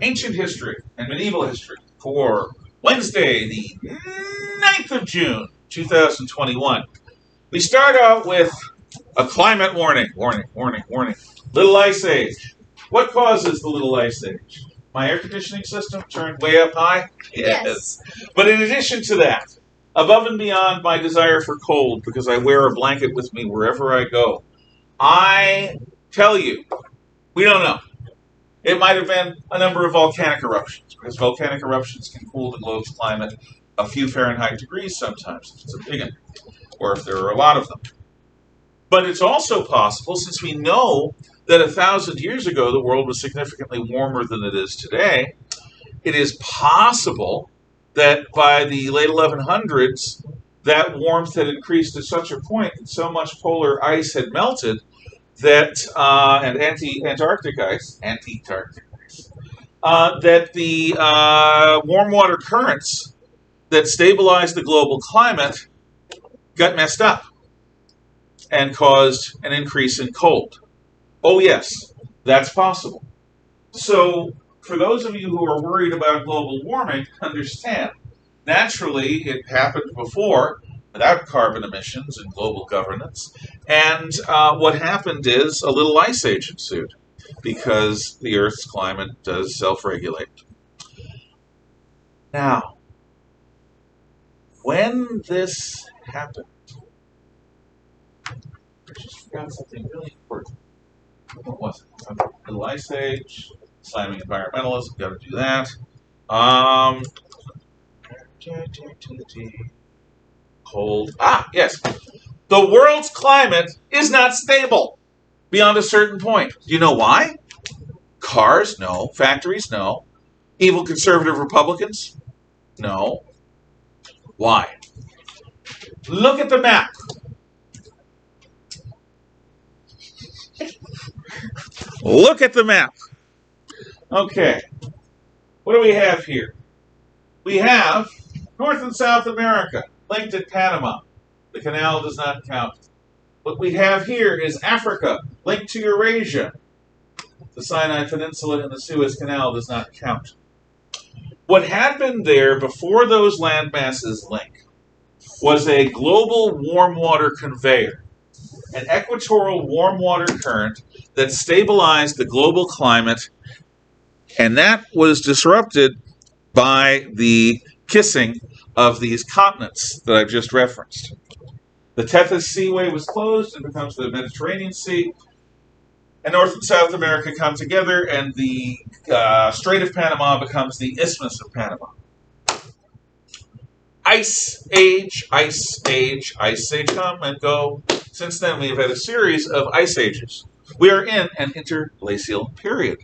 Ancient history and medieval history for Wednesday, the 9th of June, 2021. We start out with a climate warning. Warning, warning, warning. Little ice age. What causes the little ice age? My air conditioning system turned way up high? Yes. But in addition to that, above and beyond my desire for cold, because I wear a blanket with me wherever I go, I tell you, we don't know. It might have been a number of volcanic eruptions, because volcanic eruptions can cool the globe's climate a few Fahrenheit degrees sometimes, if it's a big one, or if there are a lot of them. But it's also possible, since we know that 1,000 years ago the world was significantly warmer than it is today, it is possible that by the late 1100s, that warmth had increased to such a point that so much polar ice had melted that, and Antarctic ice, that the warm water currents that stabilized the global climate got messed up and caused an increase in cold. Oh, yes, that's possible. So, for those of you who are worried about global warming, understand, naturally, it happened before without carbon emissions and global governance. And what happened is a little ice age ensued because the Earth's climate does self-regulate. Now, when this happened, I just forgot something really important. What was it? Little ice age, slamming environmentalism, got to do that. Cold. Ah, yes. The world's climate is not stable beyond a certain point. Do you know why? Cars? No. Factories? No. Evil conservative Republicans? No. Why? Look at the map. Look at the map. Okay. What do we have here? We have North and South America linked at Panama. The canal does not count. What we have here is Africa linked to Eurasia. The Sinai Peninsula and the Suez Canal does not count. What happened there before those land masses link was a global warm water conveyor, an equatorial warm water current that stabilized the global climate, and that was disrupted by the kissing of these continents that I've just referenced. The Tethys Seaway was closed and becomes the Mediterranean Sea, and North and South America come together, and the Strait of Panama becomes the Isthmus of Panama. Ice age, ice age, ice age come and go. Since then, we have had a series of ice ages. We are in an interglacial period.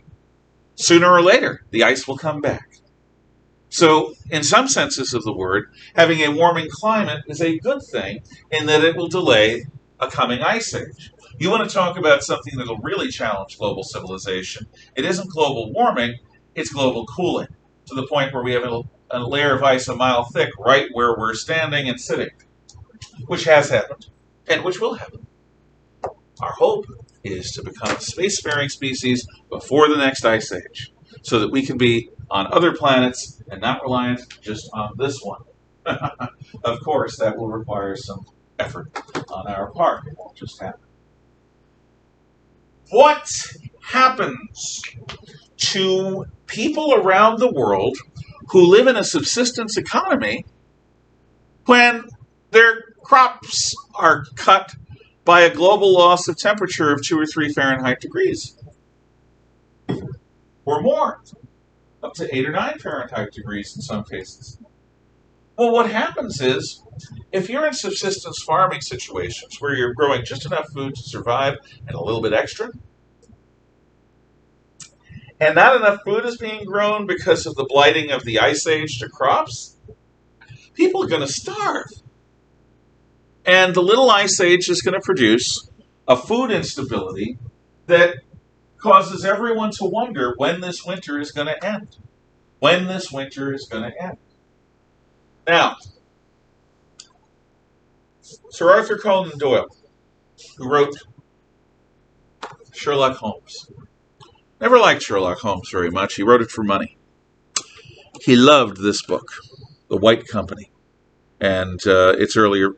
Sooner or later, the ice will come back. So, in some senses of the word, having a warming climate is a good thing in that it will delay a coming ice age. You want to talk about something that will really challenge global civilization. It isn't global warming, it's global cooling, to the point where we have a layer of ice a mile thick right where we're standing and sitting, which has happened, and which will happen. Our hope is to become a spacefaring species before the next ice age, so that we can be on other planets and not reliant just on this one. Of course, that will require some effort on our part. It won't just happen. What happens to people around the world who live in a subsistence economy when their crops are cut by a global loss of temperature of 2 or 3 Fahrenheit degrees? Or more, up to 8 or 9 Fahrenheit degrees in some cases. Well, what happens is, if you're in subsistence farming situations where you're growing just enough food to survive and a little bit extra, and not enough food is being grown because of the blighting of the ice age to crops, people are going to starve. And the little ice age is going to produce a food instability that causes everyone to wonder when this winter is going to end. When this winter is going to end. Now, Sir Arthur Conan Doyle, who wrote Sherlock Holmes. never liked Sherlock Holmes very much. He wrote it for money. He loved this book, The White Company, and its earlier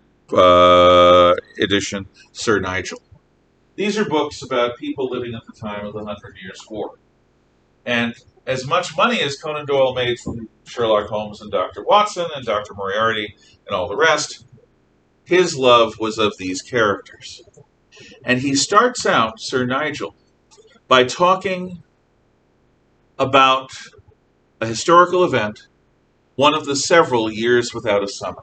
edition, Sir Nigel. These are books about people living at the time of the Hundred Years' War. And as much money as Conan Doyle made from Sherlock Holmes and Dr. Watson and Dr. Moriarty and all the rest, his love was of these characters. And he starts out, Sir Nigel, by talking about a historical event, one of the several years without a summer.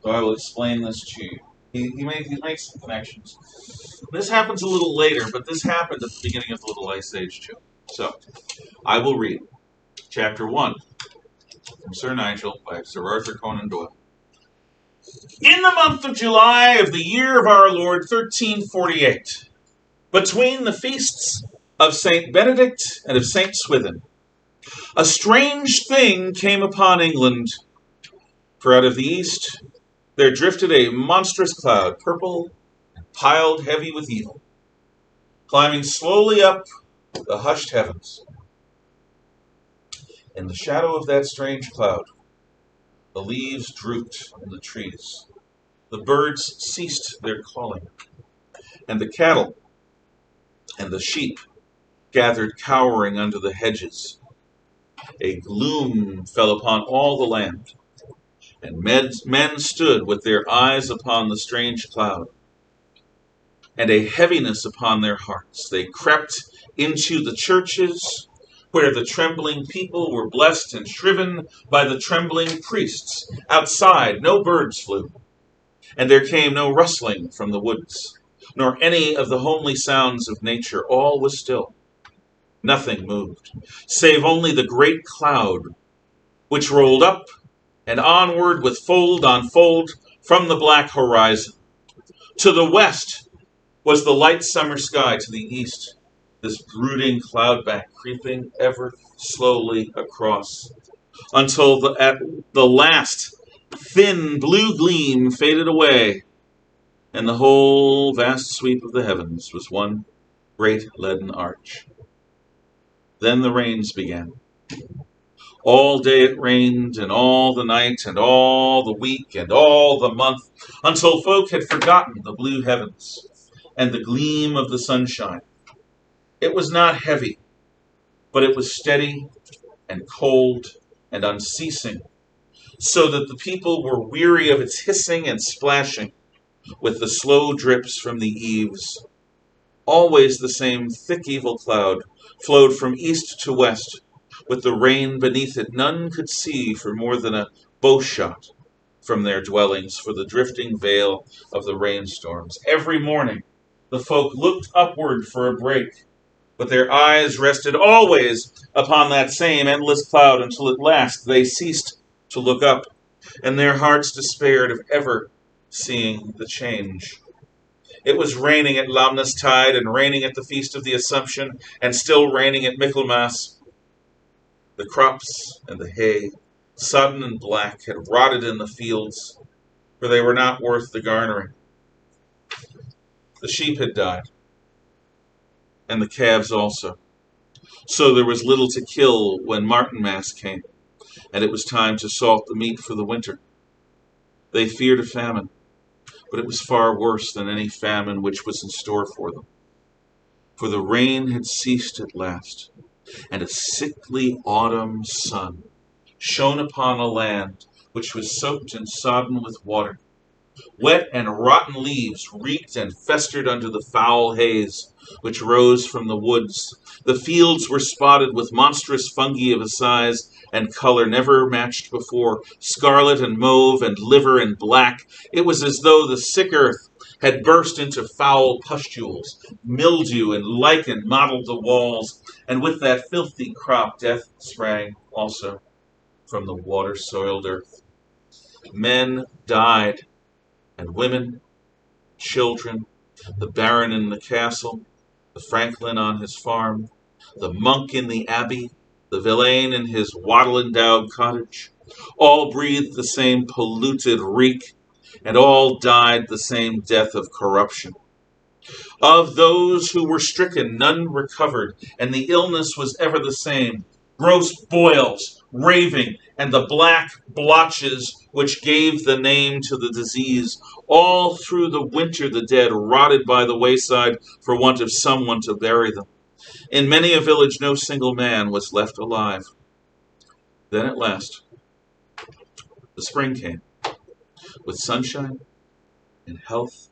So I will explain this to you. He makes some connections. This happens a little later, but this happened at the beginning of the Little Ice Age too. So, I will read Chapter 1 from Sir Nigel by Sir Arthur Conan Doyle. In the month of July of the year of our Lord 1348, between the feasts of Saint Benedict and of Saint Swithin, a strange thing came upon England, for out of the east there drifted a monstrous cloud, purple and piled heavy with evil, climbing slowly up the hushed heavens. In the shadow of that strange cloud, the leaves drooped in the trees, the birds ceased their calling, and the cattle and the sheep gathered cowering under the hedges. A gloom fell upon all the land, and men stood with their eyes upon the strange cloud, and a heaviness upon their hearts. They crept into the churches, where the trembling people were blessed and shriven by the trembling priests. Outside no birds flew, and there came no rustling from the woods, nor any of the homely sounds of nature. All was still. Nothing moved, save only the great cloud, which rolled up and onward with fold on fold from the black horizon. To the west was the light summer sky, to the east this brooding cloud bank creeping ever slowly across, until at the last thin blue gleam faded away, and the whole vast sweep of the heavens was one great leaden arch. Then the rains began. All day it rained, and all the night, and all the week, and all the month, until folk had forgotten the blue heavens and the gleam of the sunshine. It was not heavy, but it was steady and cold and unceasing, so that the people were weary of its hissing and splashing with the slow drips from the eaves. Always the same thick evil cloud flowed from east to west, with the rain beneath it. None could see for more than a bowshot from their dwellings for the drifting veil of the rainstorms. Every morning the folk looked upward for a break, but their eyes rested always upon that same endless cloud, until at last they ceased to look up, and their hearts despaired of ever seeing the change. It was raining at Lammas-tide, and raining at the Feast of the Assumption, and still raining at Michaelmas. The crops and the hay, sodden and black, had rotted in the fields, for they were not worth the garnering. The sheep had died, and the calves also. So there was little to kill when Martinmas came, and it was time to salt the meat for the winter. They feared a famine, but it was far worse than any famine which was in store for them. For the rain had ceased at last, and a sickly autumn sun shone upon a land which was soaked and sodden with water. Wet and rotten leaves reeked and festered under the foul haze which rose from the woods. The fields were spotted with monstrous fungi of a size and color never matched before, scarlet and mauve and liver and black. It was as though the sick earth had burst into foul pustules. Mildew and lichen mottled the walls, and with that filthy crop death sprang also from the water-soiled earth. Men died, and women, children, the baron in the castle, the franklin on his farm, the monk in the abbey, the villein in his wattle-endowed cottage, all breathed the same polluted reek, and all died the same death of corruption. Of those who were stricken, none recovered, and the illness was ever the same: gross boils, raving, and the black blotches which gave the name to the disease. All through the winter the dead rotted by the wayside for want of someone to bury them. In many a village no single man was left alive. Then at last the spring came, with sunshine and health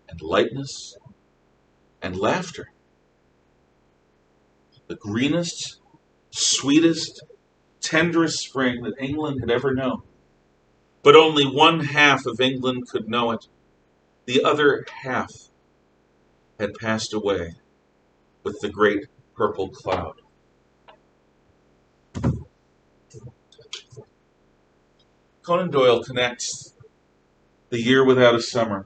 and lightness and laughter. The greenest, sweetest, tenderest spring that England had ever known. But only one half of England could know it. The other half had passed away with the great purple cloud. Conan Doyle connects the year without a summer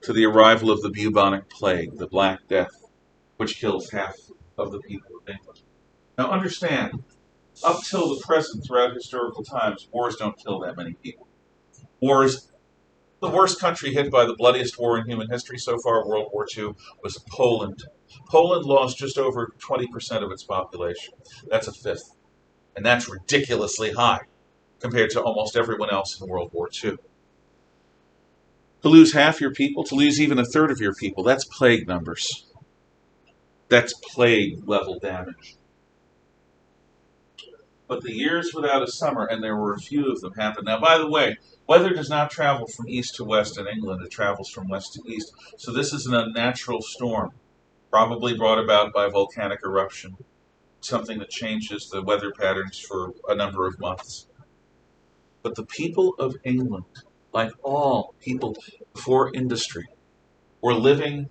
to the arrival of the bubonic plague, the Black Death, which kills half of the people of England. Now understand, up till the present, throughout historical times, wars don't kill that many people. Wars, the worst country hit by the bloodiest war in human history so far, World War II, was Poland. Poland lost just over 20% of its population. That's a fifth. And that's ridiculously high compared to almost everyone else in World War II. To lose half your people, to lose even a third of your people, that's plague numbers. That's plague level damage. But the years without a summer, and there were a few of them, happened. Now, by the way, weather does not travel from east to west in England. It travels from west to east. So this is an unnatural storm, probably brought about by volcanic eruption, something that changes the weather patterns for a number of months. But the people of England, like all people before industry, were living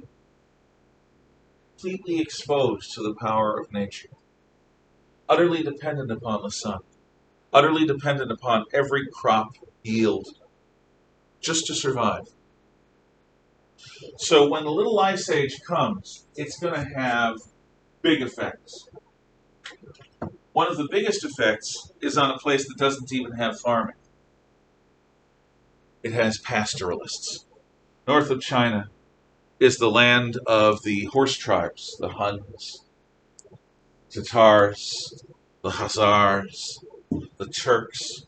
completely exposed to the power of nature, utterly dependent upon the sun, utterly dependent upon every crop yield, just to survive. So when the little ice age comes, it's going to have big effects. One of the biggest effects is on a place that doesn't even have farming. It has pastoralists. North of China is the land of the horse tribes, the Huns, Tatars, the Khazars, the Turks,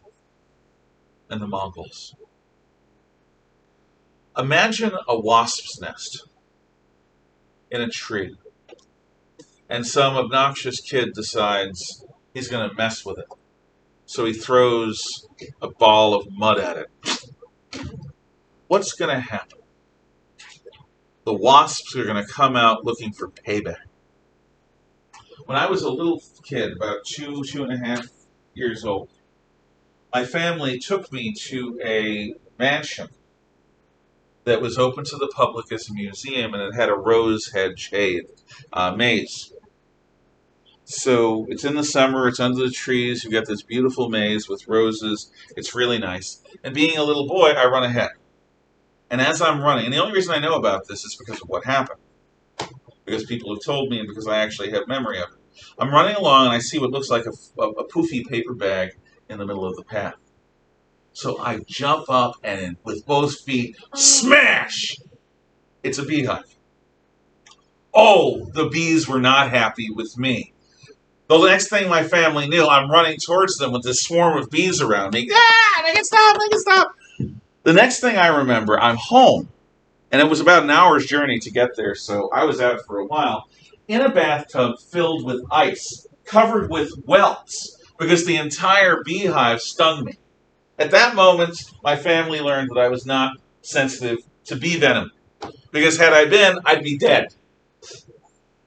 and the Mongols. Imagine a wasp's nest in a tree, and some obnoxious kid decides he's going to mess with it. So he throws a ball of mud at it. What's going to happen? The wasps are going to come out looking for payback. When I was a little kid, about 2.5 years old, my family took me to a mansion that was open to the public as a museum, and it had a rose hedge maze. So it's in the summer, it's under the trees, you've got this beautiful maze with roses, it's really nice. And being a little boy, I run ahead. And as I'm running, and the only reason I know about this is because of what happened. Because people have told me and because I actually have memory of it. I'm running along and I see what looks like a poofy paper bag in the middle of the path. So I jump up and with both feet, smash! It's a beehive. Oh, the bees were not happy with me. The next thing my family knew, I'm running towards them with this swarm of bees around me. Ah, make it stop, make it stop. The next thing I remember, I'm home, and it was about an hour's journey to get there, so I was out for a while, in a bathtub filled with ice, covered with welts, because the entire beehive stung me. At that moment, my family learned that I was not sensitive to bee venom, because had I been, I'd be dead.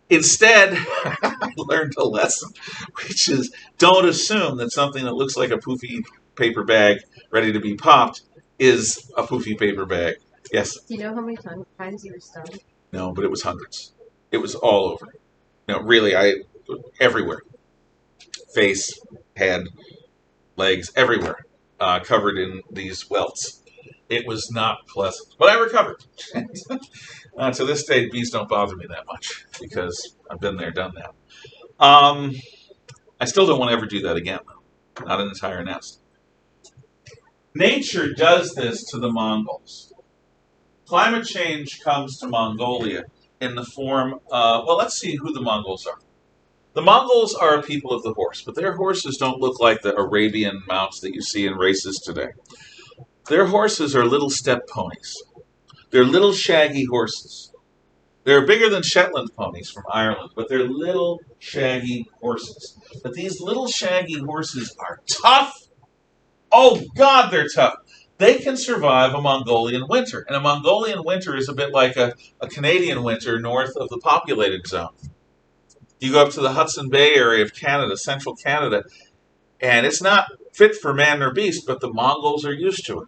Instead, I learned a lesson, which is don't assume that something that looks like a poofy paper bag ready to be popped is a poofy paper bag. Yes? Do you know how many times you were stung? No, but it was hundreds. It was all over. No, really, everywhere. Face, head, legs, everywhere, covered in these welts. It was not pleasant, but I recovered. To this day, bees don't bother me that much because I've been there, done that. I still don't want to ever do that again, though. Not an entire nest. Nature does this to the Mongols. Climate change comes to Mongolia in the form well, let's see who the Mongols are. The Mongols are a people of the horse, but their horses don't look like the Arabian mounts that you see in races today. Their horses are little steppe ponies. They're little shaggy horses. They're bigger than Shetland ponies from Ireland, but they're little shaggy horses. But these little shaggy horses are tough. Oh, God, they're tough. They can survive a Mongolian winter. And a Mongolian winter is a bit like a Canadian winter north of the populated zone. You go up to the Hudson Bay area of Canada, central Canada, and it's not fit for man or beast, but the Mongols are used to it,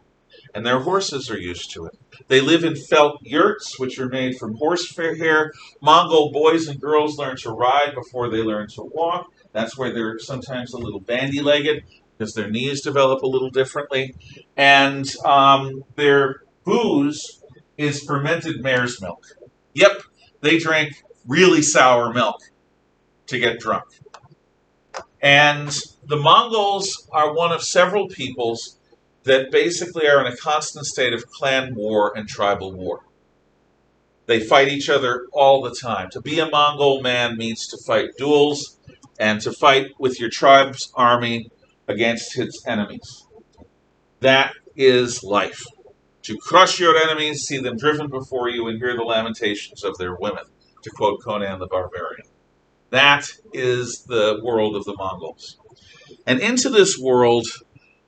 and their horses are used to it. They live in felt yurts, which are made from horse hair. Mongol boys and girls learn to ride before they learn to walk. That's why they're sometimes a little bandy-legged, because their knees develop a little differently. And their booze is fermented mare's milk. Yep, they drink really sour milk to get drunk. And the Mongols are one of several peoples that basically are in a constant state of clan war and tribal war. They fight each other all the time. To be a Mongol man means to fight duels and to fight with your tribe's army against its enemies. That is life. To crush your enemies, see them driven before you, and hear the lamentations of their women, to quote Conan the Barbarian. That is the world of the Mongols. And into this world,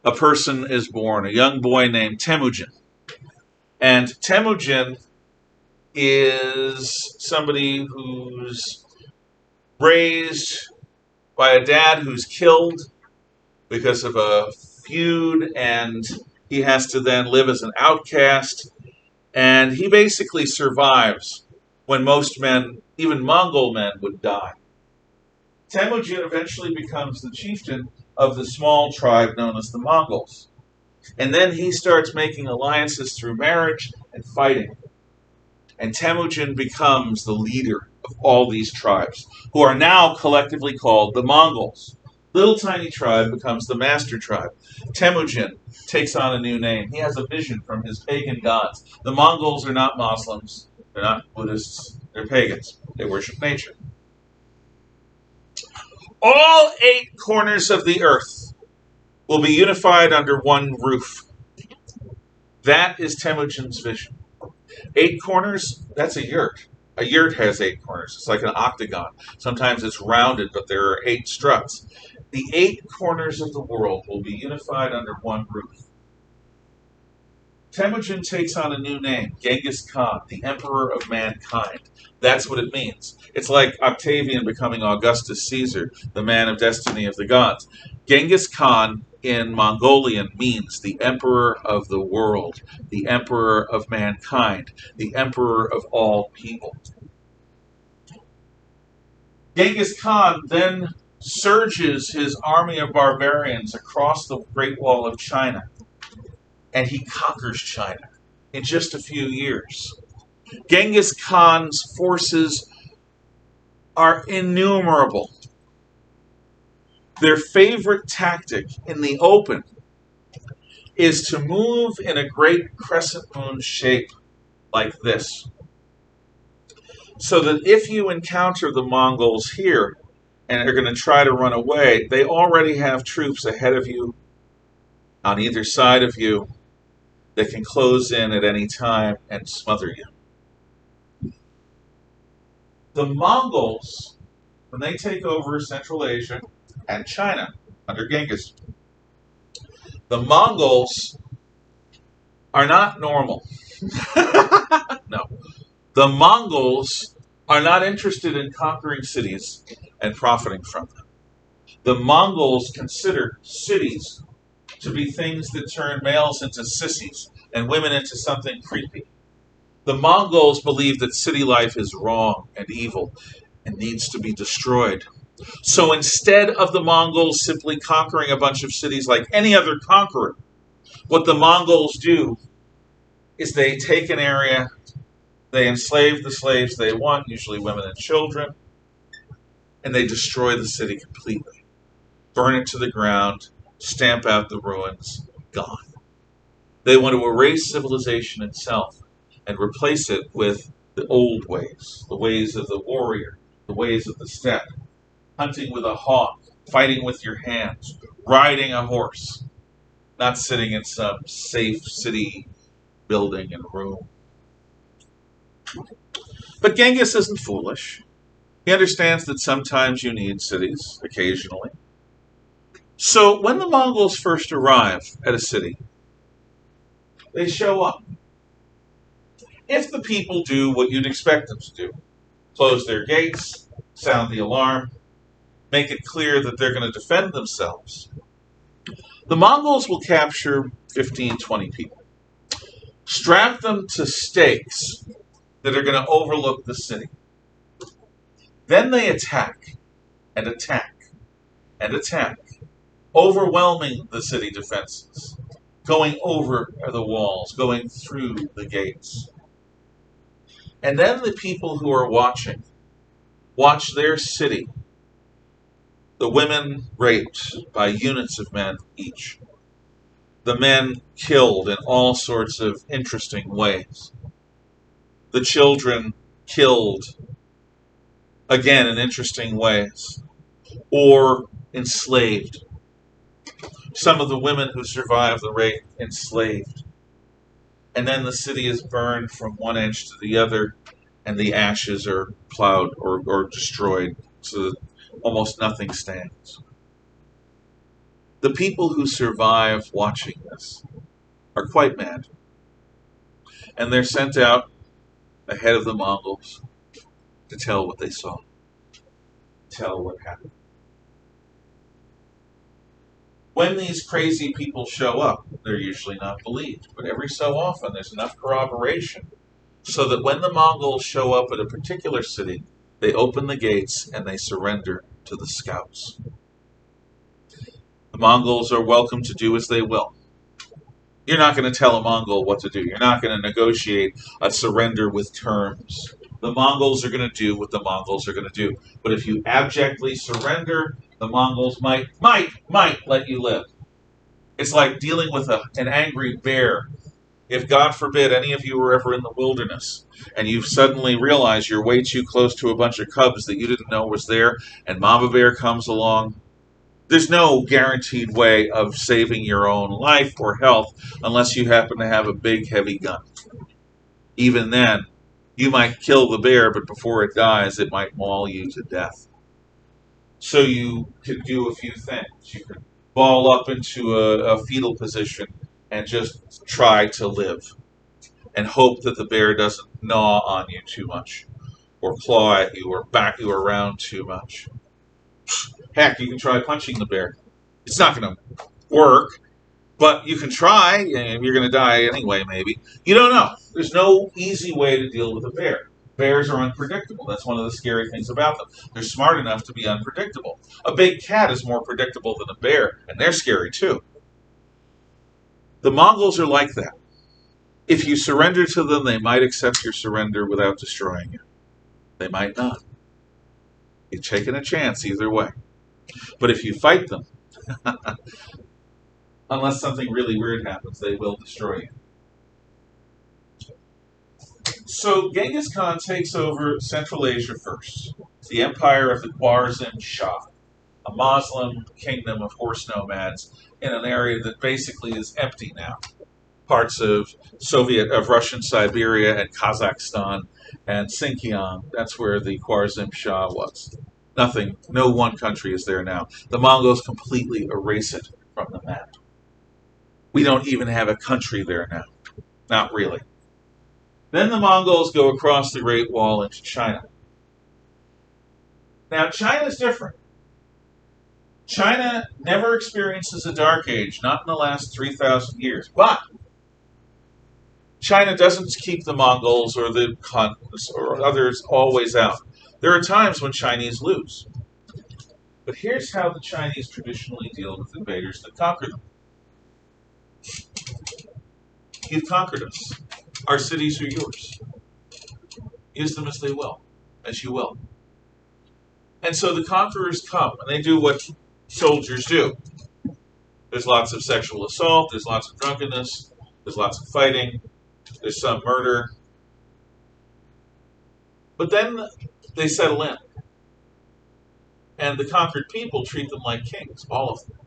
a person is born, a young boy named Temujin. And Temujin is somebody who's raised by a dad who's killed because of a feud, and he has to then live as an outcast. And he basically survives when most men, even Mongol men, would die. Temujin eventually becomes the chieftain of the small tribe known as the Mongols. And then he starts making alliances through marriage and fighting. And Temujin becomes the leader of all these tribes, who are now collectively called the Mongols. Little tiny tribe becomes the master tribe. Temujin takes on a new name. He has a vision from his pagan gods. The Mongols are not Muslims. They're not Buddhists. They're pagans. They worship nature. All 8 corners of the earth will be unified under one roof. That is Temujin's vision. 8 corners, that's a yurt. A yurt has 8 corners. It's like an octagon. Sometimes it's rounded, but there are 8 struts. The 8 corners of the world will be unified under one roof. Temujin takes on a new name, Genghis Khan, the Emperor of Mankind. That's what it means. It's like Octavian becoming Augustus Caesar, the man of destiny of the gods. Genghis Khan in Mongolian means the Emperor of the world, the Emperor of mankind, the Emperor of all people. Genghis Khan then surges his army of barbarians across the Great Wall of China, and he conquers China in just a few years. Genghis Khan's forces are innumerable. Their favorite tactic in the open is to move in a great crescent moon shape like this. So that if you encounter the Mongols here and are going to try to run away, they already have troops ahead of you, on either side of you, that can close in at any time and smother you. The Mongols, when they take over Central Asia and China under Genghis, the Mongols are not normal. No. The Mongols are not interested in conquering cities and profiting from them. The Mongols consider cities to be things that turn males into sissies and women into something creepy. The Mongols believe that city life is wrong and evil and needs to be destroyed. So instead of the Mongols simply conquering a bunch of cities like any other conqueror, what the Mongols do is they take an area, they enslave the slaves they want, usually women and children, and they destroy the city completely. Burn it to the ground, stamp out the ruins, gone. They want to erase civilization itself. and replace it with the old ways, the ways of the warrior, the ways of the steppe, hunting with a hawk, fighting with your hands, riding a horse, not sitting in some safe city building and room. But Genghis isn't foolish. He understands that sometimes you need cities, occasionally. So when the Mongols first arrive at a city, they show up. If the people do what you'd expect them to do, close their gates, sound the alarm, make it clear that they're going to defend themselves, the Mongols will capture 15, 20 people, strap them to stakes that are going to overlook the city. Then they attack and attack and attack, overwhelming the city defenses, going over the walls, going through the gates. And then the people who are watching watch their city, the women raped by units of men each, the men killed in all sorts of interesting ways, the children killed again in interesting ways, or enslaved. Some of the women who survived the rape enslaved. And then the city is burned from one edge to the other, and the ashes are plowed or destroyed so that almost nothing stands. The people who survive watching this are quite mad, and they're sent out ahead of the Mongols to tell what they saw, tell what happened. When these crazy people show up, they're usually not believed, but every so often there's enough corroboration so that when the Mongols show up at a particular city, they open the gates and they surrender to the scouts. The Mongols are welcome to do as they will. You're not going to tell a Mongol what to do. You're not going to negotiate a surrender with terms. The Mongols are going to do what the Mongols are going to do. But if you abjectly surrender, the Mongols might let you live. It's like dealing with an angry bear. If, God forbid, any of you were ever in the wilderness and you suddenly realize you're way too close to a bunch of cubs that you didn't know was there, and Mama Bear comes along, there's no guaranteed way of saving your own life or health unless you happen to have a big, heavy gun. Even then, you might kill the bear, but before it dies, it might maul you to death. So you could do a few things. You could ball up into a fetal position and just try to live and hope that the bear doesn't gnaw on you too much or claw at you or back you around too much. Heck, you can try punching the bear. It's not going to work, but you can try, and you're going to die anyway, maybe. You don't know. There's no easy way to deal with a bear. Bears are unpredictable. That's one of the scary things about them. They're smart enough to be unpredictable. A big cat is more predictable than a bear, and they're scary too. The Mongols are like that. If you surrender to them, they might accept your surrender without destroying you. They might not. You've taken a chance either way. But if you fight them, unless something really weird happens, they will destroy you. So Genghis Khan takes over Central Asia first, the empire of the Khwarizm Shah, a Muslim kingdom of horse nomads in an area that basically is empty now. Parts of Russian Siberia and Kazakhstan and Xinjiang, that's where the Khwarizm Shah was. Nothing, no one country is there now. The Mongols completely erase it from the map. We don't even have a country there now. Not really. Then the Mongols go across the Great Wall into China. Now, China's different. China never experiences a dark age, not in the last 3,000 years. But China doesn't keep the Mongols or or others always out. There are times when Chinese lose. But here's how the Chinese traditionally deal with invaders that conquer them. You've conquered us. Our cities are yours. Use them as you will. And so the conquerors come, and they do what soldiers do. There's lots of sexual assault, there's lots of drunkenness, there's lots of fighting, there's some murder, But then they settle in, and the conquered people treat them like kings, all of them.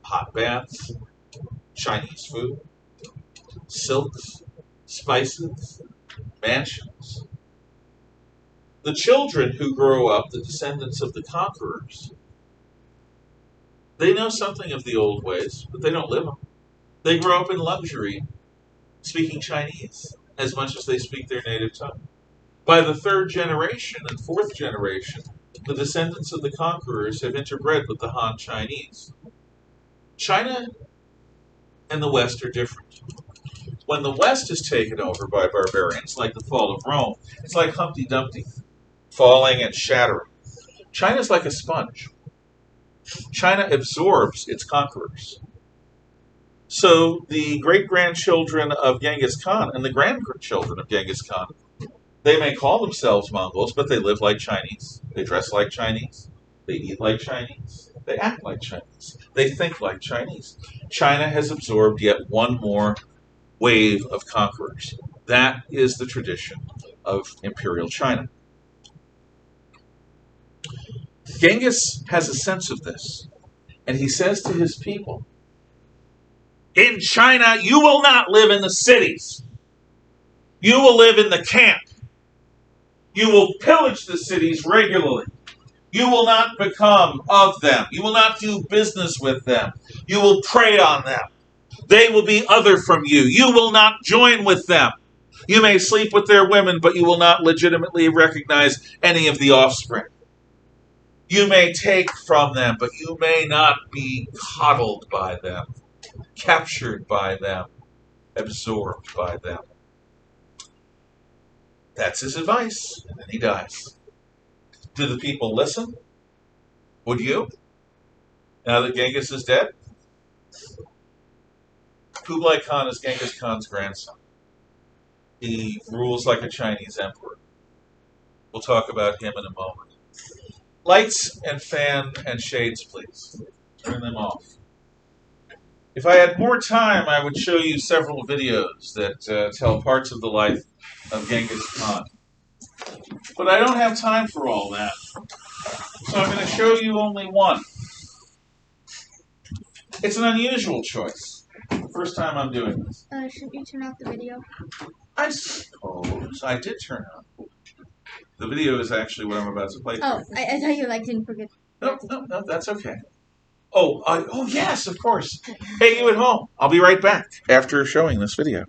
Hot baths, Chinese food, silks, spices, mansions. The children who grow up, the descendants of the conquerors, they know something of the old ways, but they don't live them. They grow up in luxury, speaking Chinese as much as they speak their native tongue. By the third generation and fourth generation, the descendants of the conquerors have interbred with the Han Chinese. China and the West are different. When the West is taken over by barbarians, like the fall of Rome, it's like Humpty Dumpty, falling and shattering. China's like a sponge. China absorbs its conquerors. So the great-grandchildren of Genghis Khan and the grandchildren of Genghis Khan, they may call themselves Mongols, but they live like Chinese. They dress like Chinese. They eat like Chinese. They act like Chinese. They think like Chinese. China has absorbed yet one more wave of conquerors. That is the tradition of Imperial China. Genghis has a sense of this, and he says to his people, in China, you will not live in the cities. You will live in the camp. You will pillage the cities regularly. You will not become of them. You will not do business with them. You will prey on them. They will be other from you. You will not join with them. You may sleep with their women, but you will not legitimately recognize any of the offspring. You may take from them, but you may not be coddled by them, captured by them, absorbed by them. That's his advice, and then he dies. Do the people listen? Would you? Now that Genghis is dead? Kublai Khan is Genghis Khan's grandson. He rules like a Chinese emperor. We'll talk about him in a moment. Lights and fan and shades, please. Turn them off. If I had more time, I would show you several videos that tell parts of the life of Genghis Khan. But I don't have time for all that. So I'm going to show you only one. It's an unusual choice. First time I'm doing this. Shouldn't you turn off the video? I suppose I did turn it on. The video is actually what I'm about to play. Oh, I thought you didn't forget. No, that's okay. Oh yes, of course. Hey, you at home. I'll be right back after showing this video.